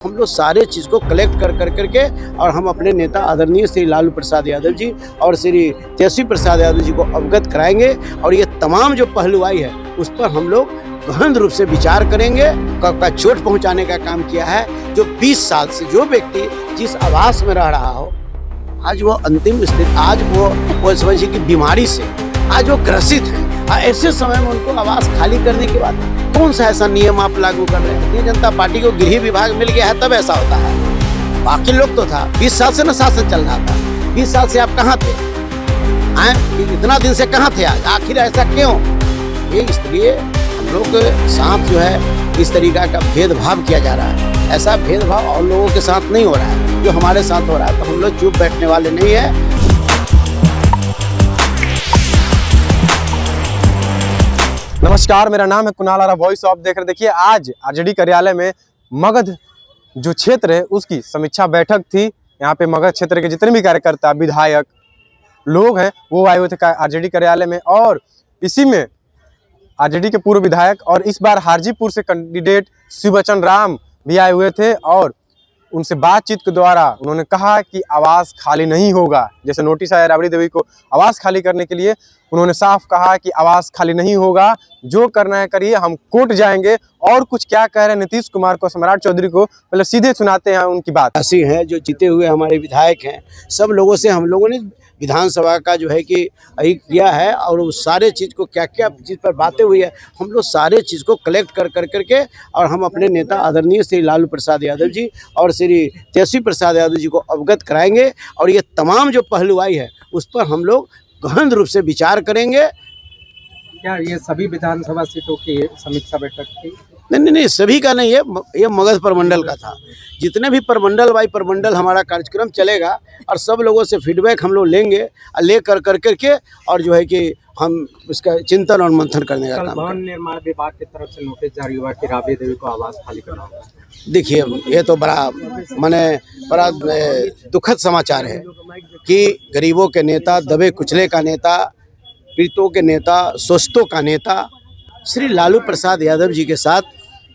हम लोग सारे चीज़ को कलेक्ट कर करके और हम अपने नेता आदरणीय श्री लालू प्रसाद यादव जी और श्री तेजस्वी प्रसाद यादव जी को अवगत कराएंगे और ये तमाम जो पहलुआई है उस पर हम लोग गहन रूप से विचार करेंगे। का चोट पहुंचाने का काम किया है। जो 20 साल से जो व्यक्ति जिस आवास में रह रहा हो, आज वो अंतिम स्थिति, आज वो समझिए कि बीमारी से आज वो ग्रसित है। ऐसे समय में उनको आवास खाली करने के बाद कौन सा ऐसा नियम आप लागू कर रहे हैं? भारतीय जनता पार्टी को गृह विभाग मिल गया है तब ऐसा होता है। बाकी लोग तो था 20 साल से न शासन चल रहा था। 20 साल से आप कहाँ थे? इतना दिन से कहाँ थे? आज आखिर ऐसा क्यों? ये इसलिए हम लोग के साथ जो है इस तरीका का भेदभाव किया जा रहा है। ऐसा भेदभाव और लोगों के साथ नहीं हो रहा है, जो हमारे साथ हो रहा है। तो हम लोग चुप बैठने वाले नहीं है। नमस्कार, मेरा नाम है कुणाल आरा, वॉइस ऑफ देख रहे। देखिए, आज आरजेडी कार्यालय में मगध जो क्षेत्र है उसकी समीक्षा बैठक थी। यहाँ पे मगध क्षेत्र के जितने भी कार्यकर्ता, विधायक लोग हैं वो आए हुए थे आरजेडी कार्यालय में। और इसी में आरजेडी के पूर्व विधायक और इस बार हाजीपुर से कैंडिडेट शिवचंद्र राम भी आए हुए थे। और उनसे बातचीत के द्वारा उन्होंने कहा कि आवास खाली नहीं होगा। जैसे नोटिस आया राबड़ी देवी को आवास खाली करने के लिए, उन्होंने साफ कहा कि आवास खाली नहीं होगा, जो करना है करिए, हम कोर्ट जाएंगे। और कुछ क्या कह रहे हैं नीतीश कुमार को, सम्राट चौधरी को, मतलब सीधे सुनाते हैं उनकी बात। ऐसी हैं जो जीते हुए हमारे विधायक हैं, सब लोगों से हम लोगों ने विधानसभा का जो है कि किया है और उस सारे चीज़ को क्या क्या चीज़ पर बातें हुई है, हम लोग सारे चीज़ को कलेक्ट कर करके और हम अपने नेता आदरणीय श्री लालू प्रसाद यादव जी और श्री तेजस्वी प्रसाद यादव जी को अवगत कराएंगे। और ये तमाम जो पहलुआई है उस पर हम लोग गहन रूप से विचार करेंगे। क्या ये सभी विधानसभा सीटों की समीक्षा बैठक थी? नहीं, सभी का नहीं है, ये मगध प्रमंडल का था। जितने भी प्रमंडल बाई प्रमंडल हमारा कार्यक्रम चलेगा और सब लोगों से फीडबैक हम लोग लेंगे और ले करके और जो है कि हम इसका चिंतन और मंथन करने का काम भवन निर्माण विभाग की तरफ से नोटिस जारी हुआ कि राबड़ी देवी को आवास खाली करना होगा। देखिए, ये तो बड़ा दुखद समाचार है कि गरीबों के नेता, दबे कुचले का नेता, पीड़ितों के नेता, शोषितों का नेता श्री लालू प्रसाद यादव जी के साथ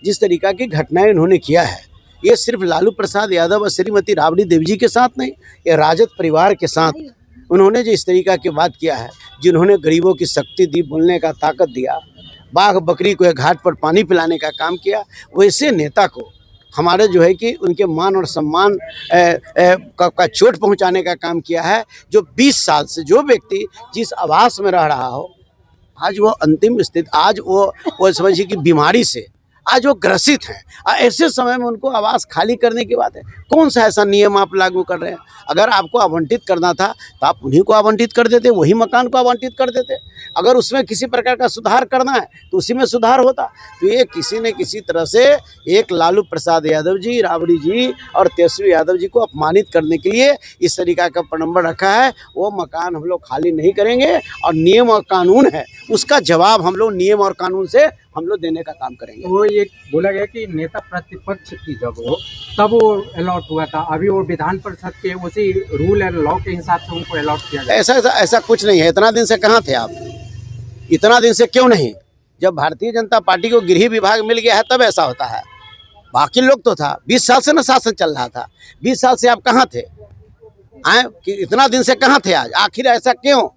जिस तरीका की घटनाएं उन्होंने किया है, ये सिर्फ लालू प्रसाद यादव और श्रीमती राबड़ी देवी जी के साथ नहीं, ये राजद परिवार के साथ उन्होंने जो इस तरीका की बात किया है, जिन्होंने गरीबों की शक्ति दी, बोलने का ताकत दिया, बाघ बकरी को घाट पर पानी पिलाने का काम किया, वैसे नेता को हमारे जो है कि उनके मान और सम्मान का चोट पहुंचाने का काम किया है। जो 20 साल से जो व्यक्ति जिस आवास में रह रहा हो, आज वो अंतिम स्थिति, आज वो समझिए कि बीमारी से आज वो ग्रसित हैं। ऐसे समय में उनको आवास खाली करने की बात है। कौन सा ऐसा नियम आप लागू कर रहे हैं? अगर आपको आवंटित करना था तो आप उन्हीं को आवंटित कर देते, वही मकान को आवंटित कर देते। अगर उसमें किसी प्रकार का सुधार करना है तो उसी में सुधार होता। तो ये किसी न किसी तरह से एक लालू प्रसाद यादव जी, राबड़ी जी और तेजस्वी यादव जी को अपमानित करने के लिए इस तरीका का प्रनंबर रखा है। वो मकान हम लोग खाली नहीं करेंगे और नियम और कानून है, उसका जवाब हम लोग नियम और कानून से हम लोग देने का काम करेंगे। वो ये बोला गया कि नेता प्रतिपक्ष की जब हो तब वो अलॉट हुआ था, अभी वो विधान परिषद के उसी रूल एंड लॉ के हिसाब से उनको अलॉट किया गया। ऐसा कुछ नहीं है। इतना दिन से कहाँ थे आप? इतना दिन से क्यों नहीं? जब भारतीय जनता पार्टी को गृह विभाग मिल गया है तब ऐसा होता है। बाकी लोग तो था 20 साल से न शासन चल रहा था। 20 साल से आप कहाँ थे? कि इतना दिन से कहाँ थे? आज आखिर ऐसा क्यों?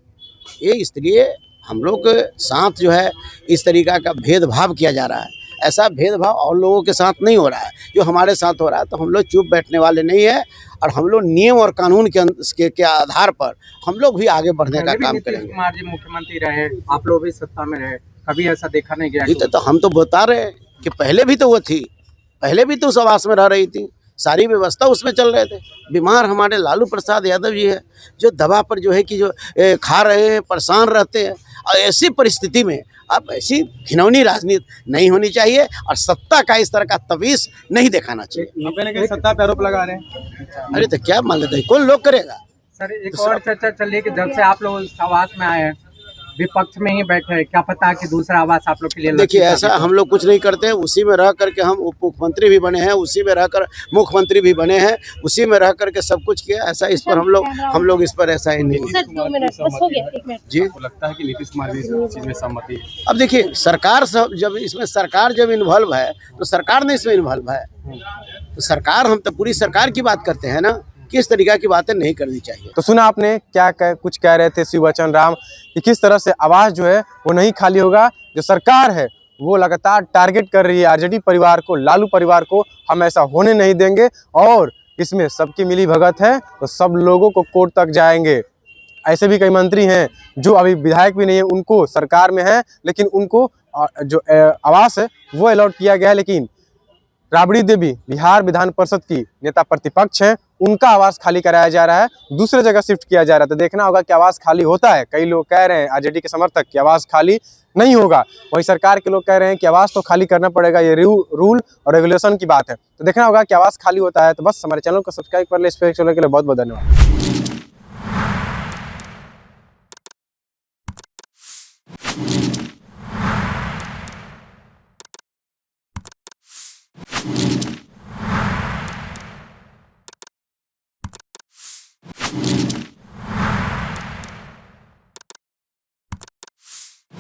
ये इसलिए हम लोग के साथ जो है इस तरीका का भेदभाव किया जा रहा है। ऐसा भेदभाव और लोगों के साथ नहीं हो रहा है, जो हमारे साथ हो रहा है। तो हम लोग चुप बैठने वाले नहीं है और हम लोग नियम और कानून के आधार पर हम लोग भी आगे बढ़ने का काम करेंगे। नीतीश कुमार जी मुख्यमंत्री रहे, आप लोग भी सत्ता में रहे, कभी ऐसा देखा नहीं गया? तो हम तो बता रहे हैं कि पहले भी तो वो थी, पहले भी तो उस आवास में रह रही थी, सारी व्यवस्था उसमें चल रहे थे। बीमार हमारे लालू प्रसाद यादव जी है, जो दवा पर जो है कि जो खा रहे हैं, परेशान रहते हैं। और ऐसी परिस्थिति में अब ऐसी घिनौनी राजनीति नहीं होनी चाहिए और सत्ता का इस तरह का तवीज़ नहीं दिखाना चाहिए। सत्ता पे आरोप लगा रहे हैं। अरे तो क्या मान लेते हैं, कौन लोग करेगा? सर, एक और चर्चा चल रही है कि जब से आप लोग इस आवास में आए हैं विपक्ष में ही बैठे हैं, क्या पता कि दूसरा आवास आप लोग के लिए देखिए लक्ष्य ऐसा साबित हो। हम लोग कुछ नहीं करते, उसी में रह करके हम उप मुख्यमंत्री भी बने हैं, उसी में रहकर मुख्यमंत्री भी बने हैं, उसी में रह करके सब कुछ किया। ऐसा इस पर हम लोग इस पर ऐसा ही नहीं। सर 2 मिनट बस हो गया, 1 मिनट। जी आपको लगता है कि नीतीश कुमार भी इस चीज में सहमति है? अब देखिए सरकार सब जब इसमें सरकार जब इन्वॉल्व है तो सरकार ने इसमें इन्वॉल्व है, तो सरकार हम तो पूरी सरकार की बात करते हैं ना, किस तरीका की बातें नहीं करनी चाहिए। तो सुना आपने क्या कुछ कह रहे थे शिव वचन राम कि किस तरह से आवास जो है वो नहीं खाली होगा। जो सरकार है वो लगातार टारगेट कर रही है आरजेडी परिवार को, लालू परिवार को। हम ऐसा होने नहीं देंगे और इसमें सबकी मिली भगत है तो सब लोगों को कोर्ट तक जाएंगे। ऐसे भी कई मंत्री हैं जो अभी विधायक भी नहीं है, उनको सरकार में है लेकिन उनको जो आवास है वो अलॉट किया गया है। लेकिन राबड़ी देवी बिहार विधान परिषद की नेता प्रतिपक्ष हैं, उनका आवास खाली कराया जा रहा है, दूसरे जगह शिफ्ट किया जा रहा है। तो देखना होगा कि आवास खाली होता है। कई लोग कह रहे हैं आरजेडी के समर्थक कि आवास खाली नहीं होगा, वहीं सरकार के लोग कह रहे हैं कि आवास तो खाली करना पड़ेगा, ये रूल और रेगुलेशन की बात है। तो देखना होगा कि आवास खाली होता है। तो बस हमारे चैनल को सब्सक्राइब कर ले। इस पर के लिए बहुत बहुत धन्यवाद।